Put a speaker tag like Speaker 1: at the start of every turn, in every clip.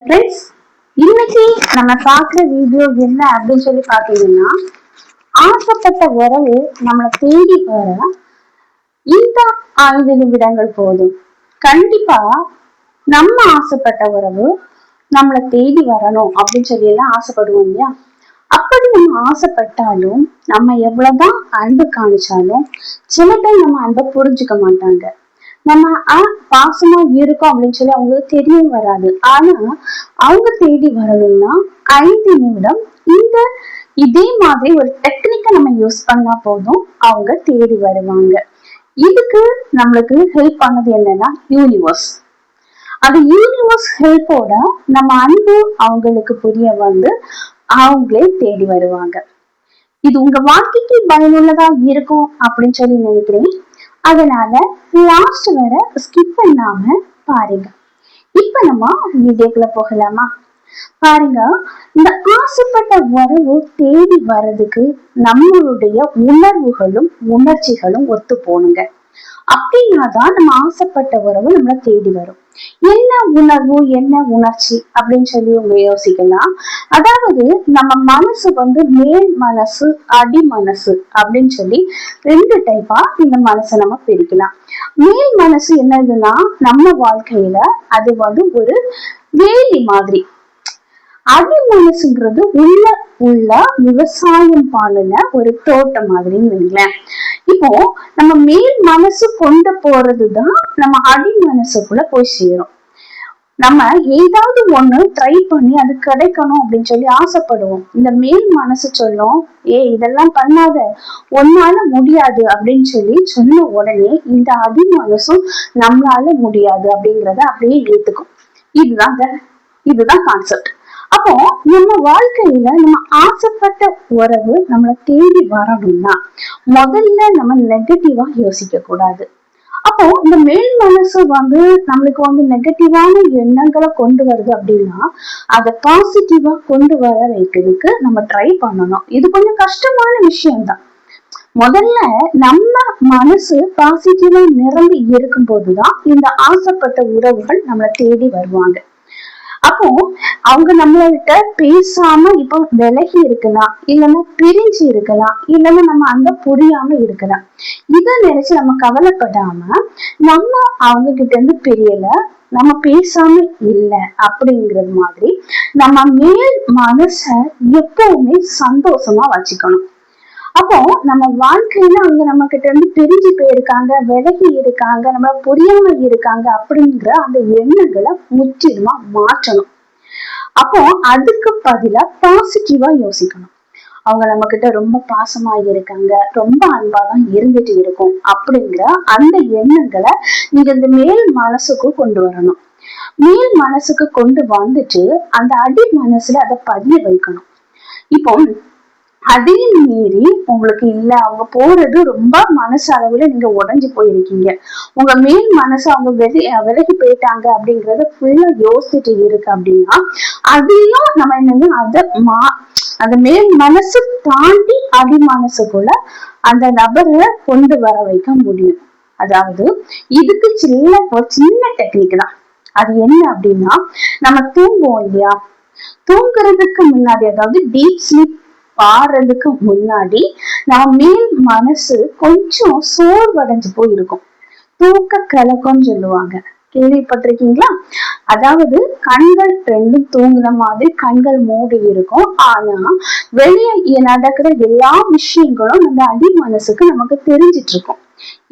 Speaker 1: Friends, இன்னைக்கு நம்ம பார்க்குற வீடியோ என்ன அப்படின்னு சொல்லி பார்த்தீங்கன்னா, ஆசைப்பட்ட உறவு நம்மளை தேடி வர இந்த 5 நிமிடங்கள் போதும். கண்டிப்பா நம்ம ஆசைப்பட்ட உறவு நம்மளை தேடி வரணும் அப்படின்னு சொல்லி எல்லாம் ஆசைப்படுவோம் இல்லையா? அப்படி நம்ம ஆசைப்பட்டாலும் நம்ம எவ்வளவுதான் அன்பு காமிச்சாலும் சில பேர் நம்ம அன்பை புரிஞ்சுக்க மாட்டாங்க. நம்ம பாசமா இருக்கோம் அப்படின்னு சொல்லி அவங்களுக்கு தெரியவும் வராது. ஆனா அவங்க தேடி வரணும்னா 5 நிமிடம் இந்த இதே மாதிரி ஒரு டெக்னிக்கை நம்ம யூஸ் பண்ணா போதும், அவங்க தேடி வருவாங்க. இதுக்கு நம்மளுக்கு ஹெல்ப் பண்ணது என்னன்னா யூனிவர்ஸ். அந்த யூனிவர்ஸ் ஹெல்ப்போட நம்ம அன்பு அவங்களுக்கு புரிய வந்து அவங்களே தேடி வருவாங்க. இது உங்க வாழ்க்கைக்கு பயனுள்ளதா இருக்கும் அப்படின்னு சொல்லி நினைக்கிறேன். அதனால லாஸ்ட் வர ஸ்கிப் பண்ணாம பாருங்க. இப்ப நம்ம வீடியோக்குள்ள போகலாமா? பாருங்க, இந்த ஆசைப்பட்ட உறவு தேடி வர்றதுக்கு நம்மளுடைய உணர்வுகளும் உணர்ச்சிகளும் ஒத்து போனுங்க. அப்படின்னாதான் நம்ம ஆசைப்பட்ட உறவு நம்மளை தேடி வரும். என்ன உணர்வு என்ன உணர்ச்சி அப்படின்னு சொல்லி உங்க யோசிக்கலாம். அதாவது நம்ம மனசு வந்து மேல் மனசு அடி மனசு அப்படின்னு சொல்லி 2 டைப்பா இந்த மனசை நம்ம பிரிக்கலாம். மேல் மனசு என்னதுன்னா நம்ம வாழ்க்கையில அது வந்து ஒரு வேலி மாதிரி. அடி மனசுங்கிறது உள்ள விவசாயம் பண்ணுன ஒரு தோட்டம் மாதிரின்னு வைங்களேன். இப்போ நம்ம மேல் மனசு கொண்டு போறதுதான் நம்ம அடி மனசுக்குள்ள போய் சேரும். நம்ம ஏதாவது ஒண்ணு ட்ரை பண்ணி அது கிடைக்கணும் அப்படின்னு சொல்லி ஆசைப்படுவோம். இந்த மேல் மனசு சொல்லும், இதெல்லாம் பண்ணாத, ஒன்னால முடியாது அப்படின்னு சொல்லி சொன்ன உடனே இந்த அடி மனசும் நம்மளால முடியாது அப்படிங்கிறத அப்படியே ஏத்துக்கும். இதுதான் கான்செப்ட். அப்போ நம்ம வாழ்க்கையில நம்ம ஆசைப்பட்ட உறவு நம்மளை தேடி வரணும்னா முதல்ல நம்ம நெகட்டிவா யோசிக்க கூடாது. அப்போ இந்த மேல் மனசு வந்து நம்மளுக்கு வந்து நெகட்டிவான எண்ணங்களை கொண்டு வருது அப்படின்னா அதை பாசிட்டிவா கொண்டு வர வைக்கிறதுக்கு நம்ம ட்ரை பண்ணணும். இது கொஞ்சம் கஷ்டமான விஷயம்தான். முதல்ல நம்ம மனசு பாசிட்டிவா நிரம்பி இருக்கும் போதுதான் இந்த ஆசைப்பட்ட உறவுகள் நம்மளை தேடி வருவாங்க. அப்போ அவங்க நம்மள்கிட்ட பேசாம இப்போ விலகி இருக்கலாம், இல்லைன்னா பிரிஞ்சு இருக்கலாம், இல்லைன்னா நம்ம அந்த புரியாம இருக்கலாம். இதை நினைச்சு நம்ம கவலைப்படாம நம்ம அவங்க கிட்ட இருந்து பிரியல, நம்ம பேசாம இல்லை அப்படிங்கிறது மாதிரி நம்ம மேல் மனச எப்பவுமே சந்தோஷமா வச்சுக்கணும். அப்போ நம்ம வாழ்க்கையில அவங்க நம்ம கிட்ட இருந்து பிரிஞ்சு போயிருக்காங்க, விலகி இருக்காங்க, நம்ம புரியாம இருக்காங்க அப்படிங்கிற அந்த எண்ணங்களை முற்றிலுமா மாற்றணும். அப்போ அதுக்கு பதிலா பாசிட்டிவா யோசிக்கணும். அவங்க நம்ம கிட்ட ரொம்ப பாசமா இருக்காங்க, ரொம்ப அன்பாதான் இருந்துட்டு இருக்கும் அப்படிங்கிற அந்த எண்ணங்களை நீங்க இந்த மேல் மனசுக்கு கொண்டு வரணும். மேல் மனசுக்கு கொண்டு வந்துட்டு அந்த அடி மனசுல அதை பதிய வைக்கணும். இப்போ அதையும் மீறி உங்களுக்கு இல்ல, அவங்க போறது ரொம்ப மனசு அளவுல நீங்க உடைஞ்சு போயிருக்கீங்க, உங்க மேல் மனசு அவங்க விலகி போயிட்டாங்க அப்படிங்கறத ஃபுல்லா யோசிச்சுட்டு இருக்கு அப்படின்னா அதையும் நம்ம என்னது அந்த மேல் மனசு தாண்டி அடி மனசுக்குள்ள அந்த நபரை கொண்டு வர வைக்க முடியும். அதாவது இதுக்கு ஒரு சின்ன டெக்னிக் தான். அது என்ன அப்படின்னா, நம்ம தூங்குவோம் இல்லையா, தூங்குறதுக்கு முன்னாடி அதாவது டீப் ஸ்லீப் பாடுறதுக்கு முன்னாடி நம்ம மேல் மனசு கொஞ்சம் சோர்வடைஞ்சு போயிருக்கும். தூக்க கலக்கம்னு சொல்லுவாங்க, கேள்விப்பட்டிருக்கீங்களா? அதாவது கண்கள் ரெண்டும் தூங்குன மாதிரி கண்கள் மூடி இருக்கும். ஆனா வெளியே நடக்கிற எல்லா விஷயங்களும் அந்த அடி மனசுக்கு நமக்கு தெரிஞ்சிட்டு இருக்கும்.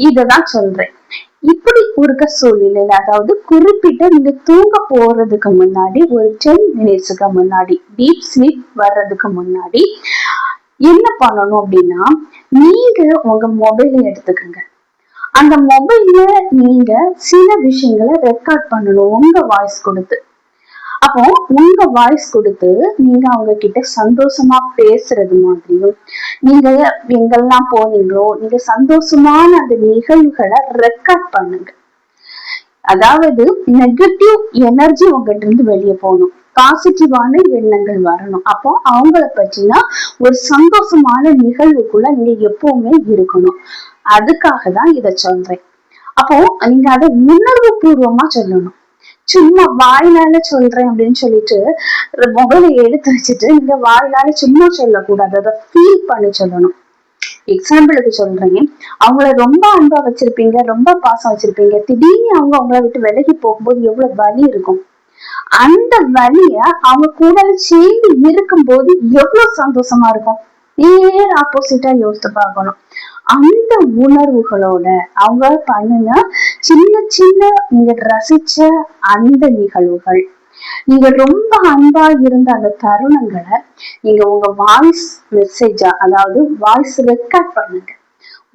Speaker 1: இததான் சொல்றேன். இப்படி இருக்க சூழ்நிலையில அதாவது குறிப்பிட்ட நீங்க தூங்க போறதுக்கு முன்னாடி ஒரு 10 மினிட்ஸுக்கு முன்னாடி டீப் ஸ்லீப் வர்றதுக்கு முன்னாடி என்ன பண்ணணும் அப்படின்னா, நீங்க உங்க மொபைலை எடுத்துக்கங்க. அந்த மொபைல்ல நீங்க சில விஷயங்களை ரெக்கார்ட் பண்ணணும் உங்க வாய்ஸ் கொடுத்து. அப்போ உங்க வாய்ஸ் கொடுத்து நீங்க அவங்க கிட்ட சந்தோஷமா பேசுறது மாதிரியும், நீங்க எங்கெல்லாம் போனீங்களோ நீங்க சந்தோஷமான அந்த நிகழ்வுகளை ரெக்கார்ட் பண்ணுங்க. அதாவது நெகட்டிவ் எனர்ஜி உங்ககிட்ட இருந்து வெளியே போகணும், பாசிட்டிவான எண்ணங்கள் வரணும். அப்போ அவங்கள பற்றினா ஒரு சந்தோஷமான நிகழ்வுக்குள்ள நீங்க எப்பவுமே இருக்கணும். அதுக்காக தான் இதை சொல்றேன். அப்போ நீங்க அதை உணர்வு பூர்வமா சொல்லணும். சும்மா வாயினால சொல்றேன் அப்படின்னு சொல்லிட்டு மொபைலை எடுத்து வச்சுட்டு நீங்க வாயினால சும்மா சொல்லக்கூடாது, அதை ஃபீல் பண்ணி சொல்லணும். எக்ஸாம்பிளுக்கு சொல்றேன், அவங்கள ரொம்ப அன்பா வச்சிருப்பீங்க, ரொம்ப பாசம் வச்சிருப்பீங்க, திடீர்னு அவங்க அவங்கள விட்டு விலகி போகும்போது எவ்வளவு வலி இருக்கும். அந்த வலிய அவங்க கூட சேர்ந்து இருக்கும்போது எவ்வளவு சந்தோஷமா இருக்கும். நேர் ஆப்போசிட்டா யோசித்து பார்க்கணும். அந்த உணர்வுகளோட அவங்க பண்ணுன சின்ன சின்ன நீங்க ரசிச்ச அந்த நிகழ்வுகள், நீங்க ரொம்ப அன்பா இருந்த அந்த தருணங்களை நீங்க உங்க வாய்ஸ் மெசேஜா, அதாவது வாய்ஸ் ரெக்கார்ட் பண்ணுங்க.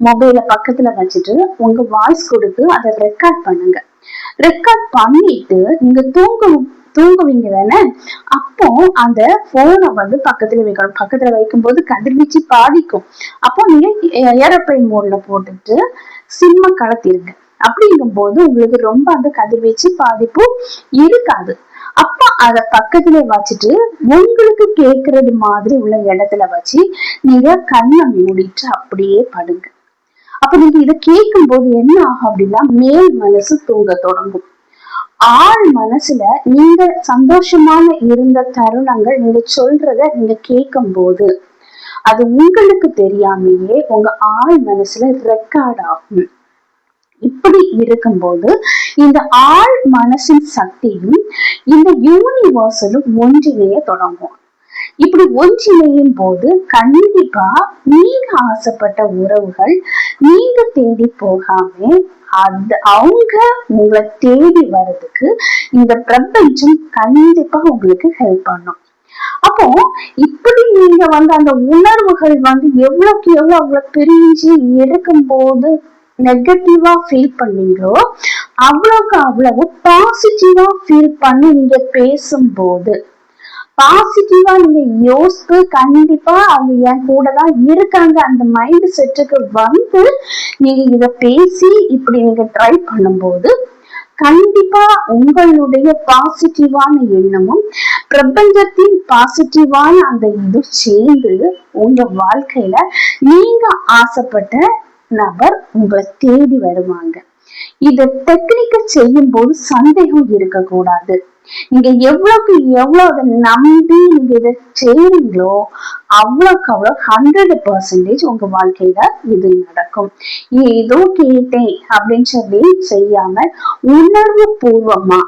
Speaker 1: மொபைல பக்கத்துல வச்சுட்டு உங்க வாய்ஸ் கொடுத்து அதை ரெக்கார்ட் பண்ணுங்க. ரெக்கார்ட் பண்ணிட்டு நீங்க தூங்குவீங்க தானே, அப்போ அந்த போனை பக்கத்துல வைக்கணும். பக்கத்துல வைக்கும் போது கதிர்வீச்சு பாதிக்கும். அப்போ நீங்க ஏரோப்ளைன் மோட்ல போட்டுட்டு சிம்ம கலத்திருங்க. அப்படிங்கும் போது உங்களுக்கு ரொம்ப அந்த கதிர்வீச்சு பாதிப்பு இருக்காது. அப்ப அத பக்கத்துல வச்சுட்டு உங்களுக்கு கேக்குறது மாதிரி உள்ள இடத்துல வச்சு நீங்க கண்ணை மூடிட்டு அப்படியே படுங்க. அப்ப நீங்க இதை கேட்கும் போது என்ன ஆகும் அப்படின்னா, மேல் மனசு தூங்க தொடங்கும். ஆள் மனசுல நீங்க சந்தோஷமான இருந்த தருணங்கள் நீங்க சொல்றத நீங்க கேட்கும் போது அது உங்களுக்கு தெரியாமயே உங்க ஆள் மனசுல ரெக்கார்ட் ஆகும். இப்படி இருக்கும்போது இந்த ஆள் மனசின் சக்தியும் இந்த யூனிவர்சலும் ஒன்றிணைய தொடங்கும். இப்படி ஒன்றிணையும் போது கண்டிப்பா நீங்க ஆசைப்பட்ட உறவுகள் நீங்க தேடி போகாம அவங்க உங்களை தேடி வர்றதுக்கு இந்த பிரபஞ்சம் கண்டிப்பா உங்களுக்கு ஹெல்ப் பண்ணும். அப்போ இப்படி நீங்க அந்த உணர்வுகள் எவ்வளவுக்கு எவ்வளவு அவங்களை பிரிஞ்சு எடுக்கும் போது நெகட்டிவா ஃபீல் பண்ணீங்களோ அவ்வளவுக்கு அவ்வளவு பாசிட்டிவா ஃபீல் பண்ணி நீங்க பேசும்போது, பாசிட்டிவா நீங்க யோசித்து கண்டிப்பா அவங்க என் கூட தான் இருக்காங்க அந்த மைண்ட் செட்டுக்கு நீங்க இத பேசி இப்படி நீங்க ட்ரை பண்ணும்போது கண்டிப்பா உங்களுடைய பாசிட்டிவான எண்ணமும் பிரபஞ்சத்தின் பாசிட்டிவான அந்த இது சேர்ந்து உங்க வாழ்க்கையில நீங்க ஆசைப்பட்ட நபர் உங்களை தேடி வருவாங்க. இத டெக்னிக்க செய்யும் போது சந்தேகம் இருக்கக்கூடாது. நீங்க எவ்வளவுக்கு எவ்வளவு அதை நம்பி நீங்க இதை செய்றீங்களோ அவ்வளவுக்கு அவ்வளவு 100% உங்க வாழ்க்கையில இது நடக்கும். ஏதோ கேட்டேன் அப்படின்னு சொல்லி செய்யாம உணர்வு பூர்வமா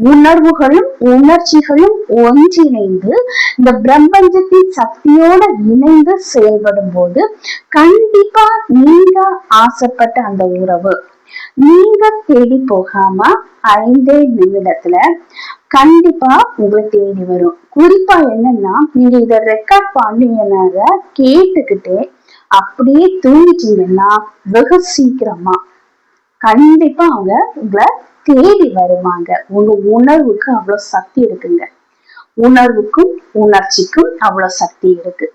Speaker 1: உணர்வுகளும் உணர்ச்சிகளும் ஒன்றிணைந்து இந்த பிரபஞ்சத்தின் சக்தியோட இணைந்து செயல்படும் போது கண்டிப்பா நீங்க ஆசைப்பட்ட அந்த உறவு நீங்க தேடி போகாம 5 நிமிடத்துல கண்டிப்பா உங்களை தேடி வரும். குறிப்பா என்னன்னா, நீங்க இத ரெக்கார்ட் பண்ணீங்கன்னால கேட்டுக்கிட்டே அப்படியே தூங்கிட்டீங்கன்னா வெகு சீக்கிரமா கண்டிப்பா அவங்க உங்களை தேடி வருவாங்க. உங்க உணர்வுக்கு அவ்வளவு சக்தி இருக்குங்க. உணர்வுக்கும் உணர்ச்சிக்கும் அவ்வளவு சக்தி இருக்கு.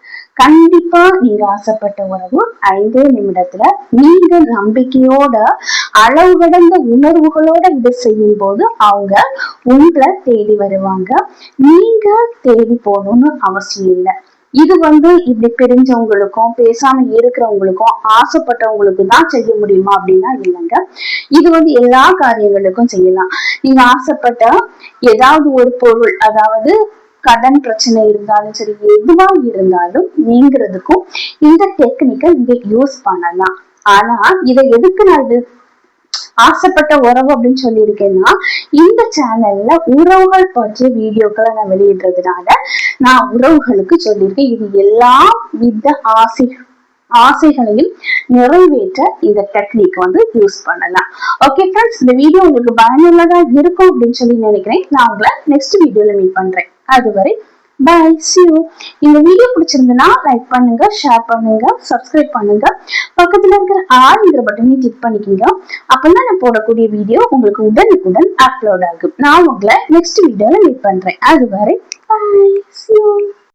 Speaker 1: கண்டிப்பா நீங்க ஆசைப்பட்ட உறவு 5 நிமிடத்துல நீங்க நம்பிக்கையோட அளவு கடந்த உணர்வுகளோட இதை செய்யும் போது அவங்க உங்களை தேடி வருவாங்க. நீங்க தேடி போகணும்னு அவசியம் இல்லை. இது இப்படி பிரிஞ்சவங்களுக்கும் பேசாம இருக்கிறவங்களுக்கும் ஆசைப்பட்டவங்களுக்கு தான் செய்ய முடியுமா அப்படின்னா இல்லைங்க. இது எல்லா காரியங்களுக்கும் செய்யலாம். நீங்க ஆசைப்பட்ட ஏதாவது ஒரு பொருள், அதாவது கடன் பிரச்சனை இருந்தாலும் சரி, எதுவா இருந்தாலும் நீங்கிறதுக்கும் இந்த டெக்னிக்கை நீங்க யூஸ் பண்ணலாம். ஆனா இதை எதுக்கு நான் இது ஆசைப்பட்ட உறவு அப்படின்னு சொல்லியிருக்கேன்னா, இந்த சேனல்ல உறவுகள் பற்றிய வீடியோக்களை நான் வெளியிடுறதுனால நான் உறவுகளுக்கு சொல்லியிருக்கேன். இது எல்லா வித ஆசைகளையும் நிறைவேற்ற இந்த டெக்னிக் யூஸ் பண்ணலாம். ஓகே ஃப்ரெண்ட்ஸ், இந்த வீடியோ உங்களுக்கு பயனுள்ளதா இருக்கும் அப்படின்னு சொல்லி நினைக்கிறேன். நான் உங்களை நெக்ஸ்ட் வீடியோல மீட் பண்றேன். அதுவரை பை, see you. இந்த வீடியோ பிடிச்சிருந்ததுன்னா லைக் பண்ணுங்க, ஷேர் பண்ணுங்க, சப்ஸ்கிரைப் பண்ணுங்க. பக்கத்துல இருக்கிற ஆளுங்கிற பட்டனை கிளிக் பண்ணிக்கோங்க. அப்பதான் நான் போடக்கூடிய வீடியோ உங்களுக்கு உடனுக்குடன் அப்லோட் ஆகும். நான் உங்களை நெக்ஸ்ட் வீடியோல மீட் பண்றேன். அதுவரை பை, see you.